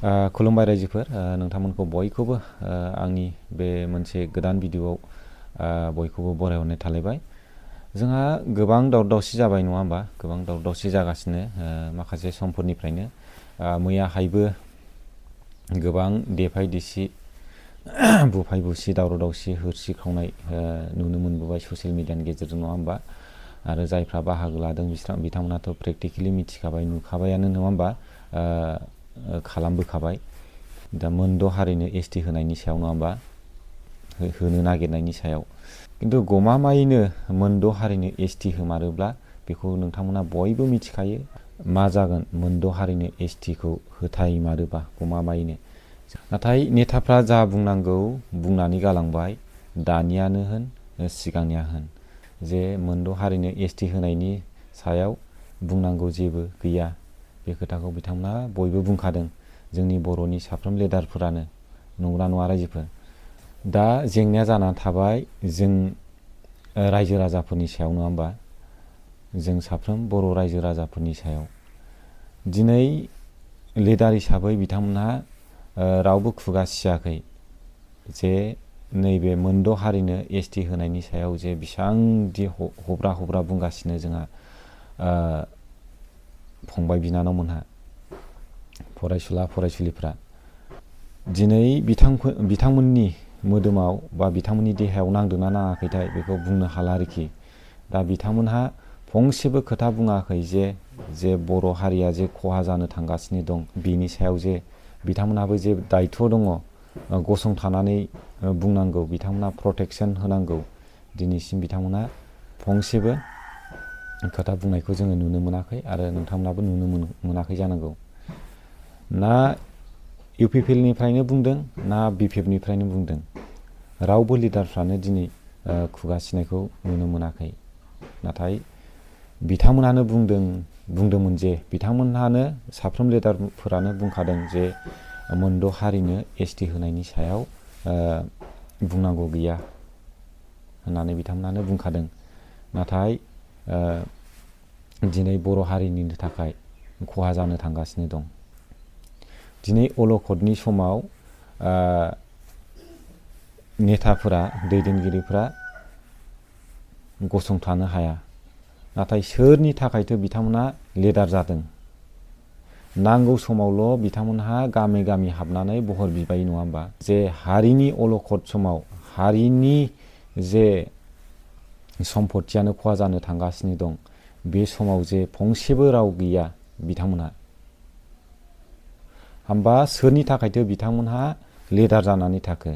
खुलुमबाय रायजोफोर, नोंथांमोनखौ बयखौबो आंनि बे मोनसे गोदान भिडिअआव बयखौबो बरायहरनाय थालायबाय। जोंहा गोबां दावराव दावसि जाबाय नङा होमबा, गोबां दावराव दावसि जागासिनो माखासे समफोरनिफ्रायनो। मैयाहायबो गोबां देफाय देसि बुफाय बुसि दावराव दावसि होरसि खावनाय नुनो मोनबोबाय ससियेल मिडियानि गेजेरजों नङा होमबा। आरो जायफ्रा बाहागो लादों बिथांमोनाथ' प्रेक्टिकेलि मिथिखाबाय, नुखाबायानो नङा होमबा, खालामबोखाबाय। दा मोनद' हारिनो एसटि होनायनि सायाव नङा होमबा, होनो नागिरनायनि सायाव। किन्तु गमामायैनो मोनद' हारिनो एसटि होमारोब्ला बेखौ नोंथांमोना बयबो मिथिखायो मा जागोन मोनद' हारिनो एसटिखौ होथायमारोबा गमामायैनो। नाथाय नेताफ्रा जा बुंनांगौ बुंनानै गालांबाय, दानियानो होन सिगांनिया होन, जे मोनद' हारिनो एसटि होनायनि सायाव बुंनांगौ जेबो गैया। बे खोथाखौ बिथांमोना बयबो बुंखादों, जोंनि बर'नि साफ्रोम लिडारफोरानो। नंगौना नङा रायजोफोर? दा जेंनाया जानानै थाबाय जों रायजो राजाफोरनि सायाव नङा होमबा, जों साफ्रोम बर' रायजो राजाफोरनि सायाव। दिनै लिडार हिसाबै बिथांमोनहा रावबो खुगा सियाखै जे नैबे मोनद' हारिनो एसटि होनायनि सायाव जे बेसेबांदि हब्रा हब्रा बुंगासिनो जोंहा फंबाय बिनानावमोनहा, फरायसुला फरायसुलिफ्रा। दिनै बिथांमोननि मोदोमाव बा बिथांमोननि देहायाव नांदोंना नाङाखैथाय बेखौ बुंनो हाला आरोखि। दा बिथांमोनहा फंसेबो खोथा बुङाखै जे बर' हारिया जे खहा जानो थांगासिनो दं, बिनि सायाव जे बिथांमोनहाबो जे दायथ' दङ, गसंथानानै बुंनांगौ, बिथांमोनहा प्रटेकसन होनांगौ। दिनैसिम बिथांमोनहा फंसेबो खोथा बुंनायखौ जोङो नुनो मोनाखै आरो नोंथांमोनाबो नुनो मोनाखै जानांगौ। ना इउपिपिएलनिफ्रायनो बुंदों ना बिपिएफनिफ्रायनो बुंदों, रावबो लिडारफ्रानो दिनै खुगा सिनायखौ नुनो मोनाखै। नाथाय बिथांमोनानो बुंदोंमोन जे बिथांमोनहानो साफ्रोम लिडारफोरानो बुंखादों जे मोनद' हारिनो एसटि होनायनि सायाव बुंनांगौ गैया होननानै बिथांमोनानो बुंखादों। नाथाय दिनै बर' हारिनि थाखाय खहा जानो थांगासिनो दं। दिनै अलखदनि समाव नेताफोरा, दैदेनगिरिफ्रा गसंथानो हाया। नाथाय सोरनि थाखायथो बिथांमोनहा लिडार जादों? नांगौ समावल' बिथांमोनहा गामि गामि हाबनानै बहर बिबाय नङा होमबा, जे हारिनि अलखद समाव, हारिनि जे सम्पतियानो खहा जानो थांगासिनो दं, बे समाव जे फंसेबो राव गैया बिथांमोनहा। होमबा सोरनि थाखायथो बिथांमोनहा लिडार जानानै थाखो?